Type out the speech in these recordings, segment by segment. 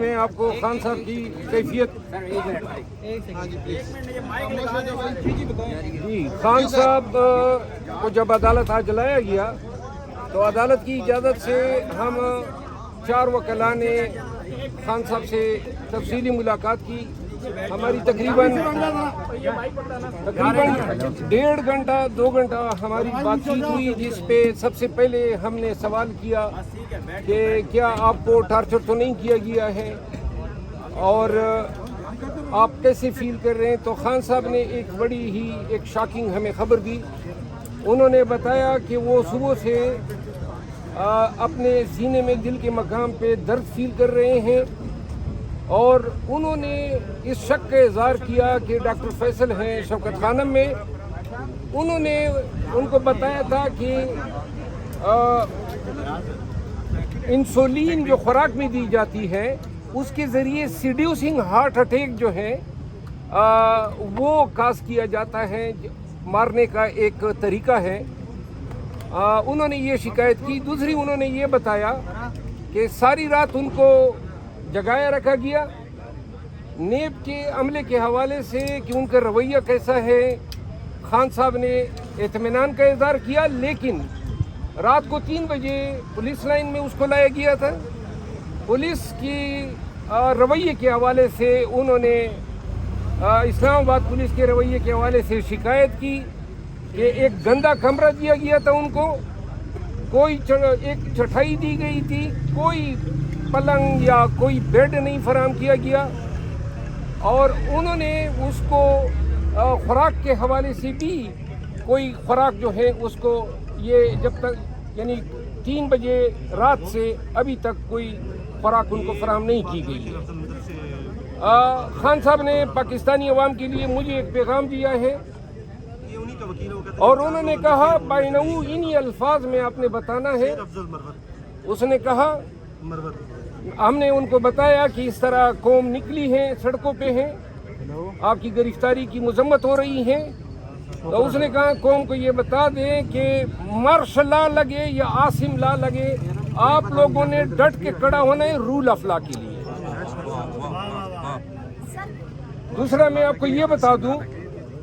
میں آپ کو خان صاحب کی کیفیت جی خان صاحب کو جب عدالت آج لایا گیا تو عدالت کی اجازت سے ہم 4 وکلاء نے خان صاحب سے تفصیلی ملاقات کی. ہماری تقریباً 1.5 گھنٹہ 2 گھنٹہ ہماری بات چیت ہوئی، جس پہ سب سے پہلے ہم نے سوال کیا کہ کیا آپ کو ٹارچر تو نہیں کیا گیا ہے اور آپ کیسے فیل کر رہے ہیں. تو خان صاحب نے ایک بڑی ہی ایک شاکنگ ہمیں خبر دی. انہوں نے بتایا کہ وہ صبح سے اپنے سینے میں دل کے مقام پہ درد فیل کر رہے ہیں اور انہوں نے اس شک کا اظہار کیا کہ ڈاکٹر فیصل ہیں شوکت خانم میں. انہوں نے ان کو بتایا تھا کہ انسولین جو خوراک میں دی جاتی ہے اس کے ذریعے سیڈیوسنگ ہارٹ اٹیک جو ہے وہ کاز کیا جاتا ہے، مارنے کا ایک طریقہ ہے. انہوں نے یہ شکایت کی. دوسری انہوں نے یہ بتایا کہ ساری رات ان کو جگایا رکھا گیا نیب کے عملے کے حوالے سے کہ ان کا رویہ کیسا ہے. خان صاحب نے اطمینان کا اظہار کیا، لیکن رات کو 3 بجے پولیس لائن میں اس کو لایا گیا تھا. پولیس کی رویے کے حوالے سے انہوں نے اسلام آباد پولیس کے رویے کے حوالے سے شکایت کی کہ ایک گندا کمرہ دیا گیا تھا ان کو، کوئی ایک چٹائی دی گئی تھی، کوئی پلنگ یا کوئی بیڈ نہیں فراہم کیا گیا. اور انہوں نے اس کو خوراک کے حوالے سے بھی کوئی خوراک جو ہے اس کو یہ جب تک یعنی 3 بجے رات سے ابھی تک کوئی خوراک ان کو فراہم نہیں کی گئی. خان صاحب نے پاکستانی عوام کے لیے مجھے ایک پیغام دیا ہے اور انہوں نے کہا بائنو انہی الفاظ میں آپ نے بتانا ہے. اس نے کہا ہم نے ان کو بتایا کہ اس طرح قوم نکلی ہے، سڑکوں پہ ہیں، آپ کی گرفتاری کی مذمت ہو رہی ہے. تو اس نے کہا قوم کو یہ بتا دیں کہ مارشل لا لگے یا عاصم لا لگے، آپ لوگوں نے ڈٹ کے کھڑا ہونا ہے رول آف لا کے لیے. دوسرا میں آپ کو یہ بتا دوں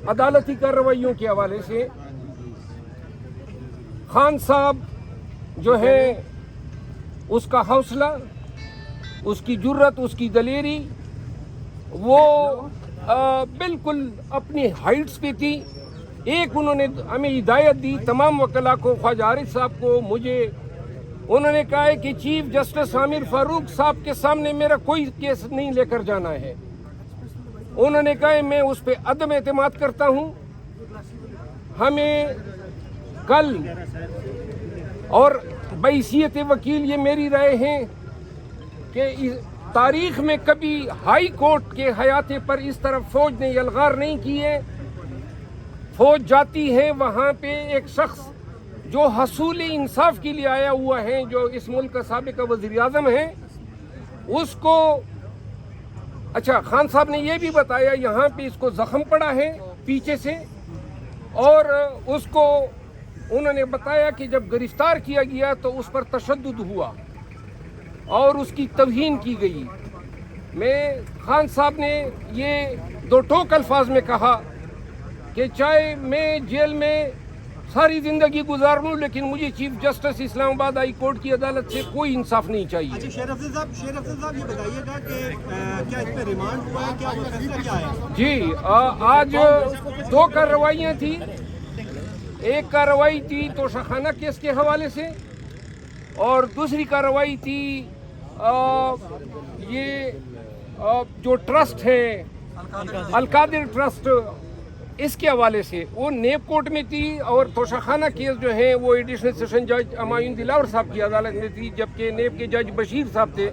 عدالتی کارروائیوں کے حوالے سے خان صاحب جو ہے اس کا حوصلہ، اس کی جرت، اس کی دلیری وہ بالکل اپنی ہائٹس پہ تھی. ایک انہوں نے ہمیں ہدایت دی تمام وکلاء کو، خواجہ عارف صاحب کو، مجھے. انہوں نے کہا ہے کہ چیف جسٹس عامر فاروق صاحب کے سامنے میرا کوئی کیس نہیں لے کر جانا ہے. انہوں نے کہا ہے میں اس پہ عدم اعتماد کرتا ہوں. ہمیں کل اور بحیثیت وکیل یہ میری رائے ہے کہ تاریخ میں کبھی ہائی کورٹ کے حیاتے پر اس طرح فوج نے یلغار نہیں کیے. فوج جاتی ہے وہاں پہ ایک شخص جو حصول انصاف کے لیے آیا ہوا ہے، جو اس ملک کا سابق وزیر اعظم ہے، اس کو اچھا خان صاحب نے یہ بھی بتایا یہاں پہ اس کو زخم پڑا ہے پیچھے سے، اور اس کو انہوں نے بتایا کہ جب گرفتار کیا گیا تو اس پر تشدد ہوا اور اس کی توہین کی گئی. میں خان صاحب نے یہ 2 ٹوک الفاظ میں کہا کہ چاہے میں جیل میں ساری زندگی گزار لوں لیکن مجھے چیف جسٹس اسلام آباد ہائی کورٹ کی عدالت سے کوئی انصاف نہیں چاہیے. اچھا شیر افضل صاحب یہ بتائیے گا کہ کیا اس پہ ریمانڈ ہوا ہے، کیا وہ فیصلہ کیا ہے؟ جی آج 2 کارروائیاں تھیں. ایک کارروائی تھی توشہ کیس کے حوالے سے اور دوسری کارروائی تھی یہ جو ٹرسٹ ہے القادر ٹرسٹ، اس کے حوالے سے. وہ نیب کورٹ میں تھی اور توشہ خانہ کیس جو ہے وہ ایڈیشنل سیشن جج ہمایوں دلاور صاحب کی عدالت میں تھی، جبکہ نیب کے جج بشیر صاحب تھے.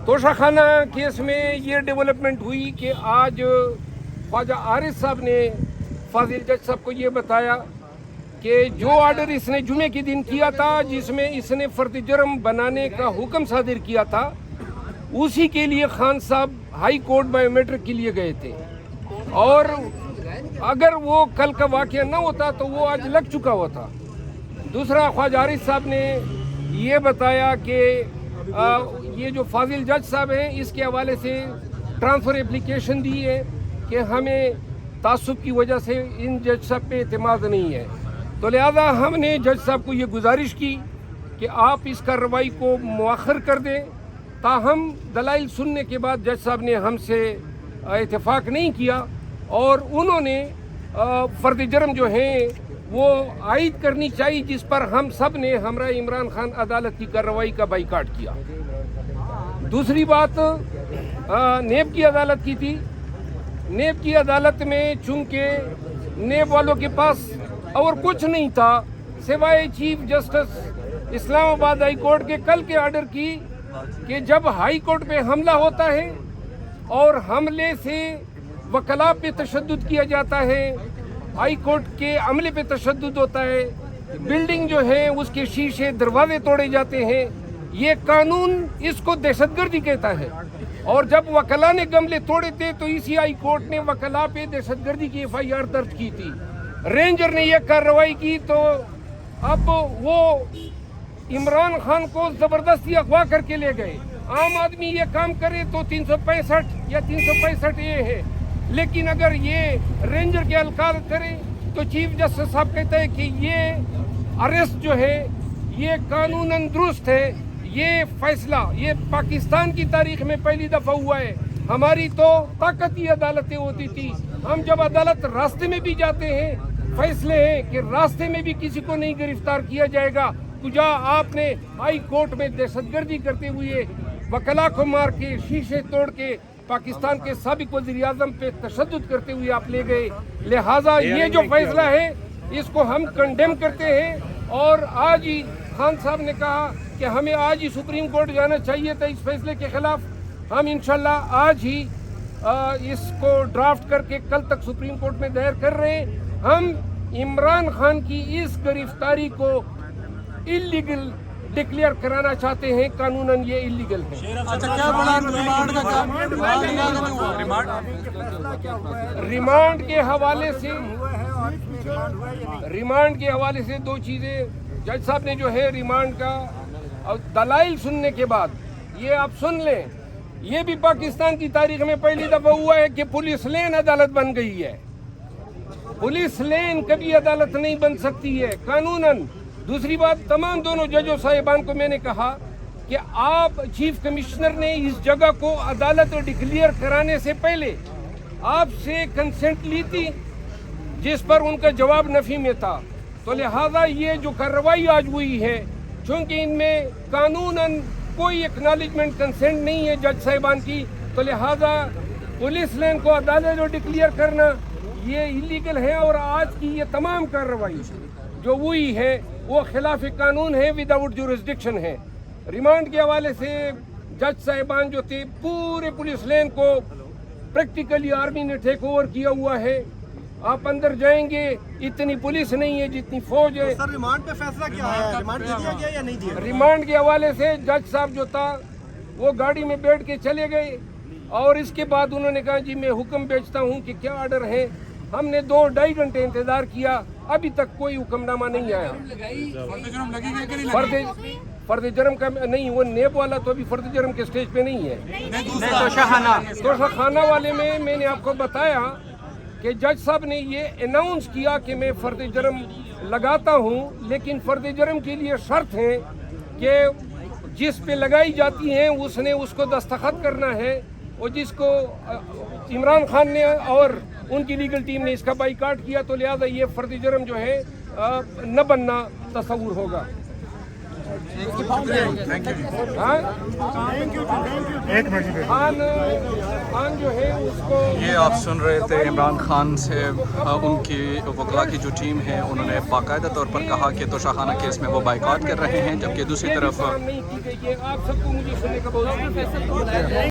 توشہ خانہ کیس میں یہ ڈیولپمنٹ ہوئی کہ آج خواجہ عارف صاحب نے فاضل جج صاحب کو یہ بتایا کہ جو آرڈر اس نے جمعے کے دن کیا تھا جس میں اس نے فرد جرم بنانے کا حکم صادر کیا تھا، اسی کے لیے خان صاحب ہائی کورٹ بایو میٹرک کے لیے گئے تھے، اور اگر وہ کل کا واقعہ نہ ہوتا تو وہ آج لگ چکا ہوا تھا. دوسرا خواجہ عارف صاحب نے یہ بتایا کہ ये जो फाजिल जज साहब हैं इसके हवाले से ट्रांसफ़र एप्लीकेशन दी है कि हमें तासुब की वजह से इन जज साहब पे एतमाद नहीं है, तो लिहाजा हमने जज साहब को ये गुजारिश की कि आप इस कार्रवाई को मुअख्खर कर दें। ताहम दलाइल सुनने के बाद जज साहब ने हमसे इत्तेफाक नहीं किया और उन्होंने फ़र्द जुर्म जो हैं वो आयद करनी चाहिए, जिस पर हम सब ने हमरा इमरान खान अदालत की कार्रवाई का बाइकाट किया। दूसरी बात नेब की अदालत की थी। नेब की अदालत में चूंकि नेब वालों के पास और कुछ नहीं था सिवाय chief justice Islamabad high court के कल के आर्डर की कि जब हाई कोर्ट पे हमला होता है और हमले से वकला पे तशद्दुद किया जाता है, हाई कोर्ट के अमले पे तशद्दुद होता है, बिल्डिंग जो है उसके शीशे दरवाजे तोड़े जाते हैं, ये कानून इसको दहशतगर्दी कहता है। और जब वकला ने गमले तोड़े थे तो इसी हाई कोर्ट ने वकला पे दहशतगर्दी की FIR दर्ज की थी। रेंजर ने यह कार्रवाई की तो अब वो इमरान खान को ज़बरदस्ती अगवा करके ले गए। आम आदमी ये काम करे तो 365 या 365 ये है, लेकिन अगर ये रेंजर के अलकाल करे तो चीफ जस्टिस साहब कहते हैं कि ये अरेस्ट जो है ये कानूनन दुरुस्त है। ये फैसला ये पाकिस्तान की तारीख में पहली दफ़ा हुआ है। हमारी तो ताकत ही अदालतें होती थी। हम जब अदालत रास्ते में भी जाते हैं, फैसले हैं कि रास्ते में भी किसी को नहीं गिरफ्तार किया जाएगा। तुझा आपने हाई कोर्ट में दहशतगर्दी करते हुए वकला को मार के शीशे तोड़ के पाकिस्तान के साबिक वज़ीर आज़म पे तशद्दुद करते हुए आप ले गए। लिहाजा ये जो फैसला है इसको हम कंडेम करते हैं और आज ही खान साहब ने कहा कि हमें आज ही सुप्रीम कोर्ट जाना चाहिए था इस फैसले के खिलाफ। हम इंशाल्लाह आज ही इसको ड्राफ्ट करके कल तक सुप्रीम कोर्ट में दायर कर रहे हैं। हम इमरान खान की इस गिरफ्तारी को इल्लीगल डिक्लेयर कराना चाहते हैं। कानूनन ये इल्लीगल है। अच्छा, क्या बड़ा रिमांड का काम रिमांड के हवाले से दो चीज़ें जज साहब ने जो है रिमांड का और दलाइल सुनने के बाद ये आप सुन लें, ये भी पाकिस्तान की तारीख में पहली दफ़ा हुआ है कि पुलिस लेन अदालत बन गई है। पुलिस लेन कभी अदालत नहीं बन सकती है कानूनन। दूसरी बात, तमाम दोनों जजों साहिबान को मैंने कहा कि आप चीफ कमिश्नर ने इस जगह को अदालत डिक्लेयर कराने से पहले आपसे कंसेंट ली थी, जिस पर उनका जवाब नफी में था। तो लिहाजा ये जो कार्रवाई आज हुई है, चूँकि इनमें कानूनन कोई एक्नॉलेजमेंट कंसेंट नहीं है जज साहिबान की, तो लिहाजा पुलिस लेन को अदालत डिक्लेयर करना ये इलीगल है। और आज की ये तमाम कार्रवाई जो हुई है वो खिलाफ कानून है, विदाउट जुरिस्डिक्शन है। रिमांड के हवाले से जज साहिबान जो थे, पूरे पुलिस लेन को प्रैक्टिकली आर्मी ने टेक ओवर किया हुआ है। आप अंदर जाएंगे, इतनी पुलिस नहीं है जितनी फौज है। सर, रिमांड पे फैसला क्या है? रिमांड दे दिया गया या नहीं दिया? रिमांड के हवाले से जज साहब जो था वो गाड़ी में बैठ के चले गए और इसके बाद उन्होंने कहा जी मैं हुक्म भेजता हूँ कि क्या ऑर्डर है। हमने 2-2.5 घंटे इंतजार किया, अभी तक कोई हुक्मनामा नहीं आया। फर्द जुर्म का नहीं, वो नेब वाला तो अभी फर्द जुर्म के स्टेज पे नहीं है। तोशाखाना वाले में मैंने आपको बताया कि जज साहब ने ये अनाउंस किया कि मैं फर्द जुर्म लगाता हूँ, लेकिन फर्द जुर्म के लिए शर्त है कि जिस पे लगाई जाती हैं उसने उसको दस्तखत करना है, और जिसको इमरान खान ने और उनकी लीगल टीम ने इसका बाइकाट किया, तो लिहाजा ये फर्द जुर्म जो है न बनना तस्वुर होगा। खान जो है उसको ये आप सुन रहे थे इमरान खान से उनकी वकला की जो टीम है उन्होंने बाकायदा तौर पर कहा कि तोशाखाना केस में वो बाइकाट कर रहे हैं, जबकि दूसरी तरफ नहीं की गई है। आप सबको मुझे सुनने का बहुत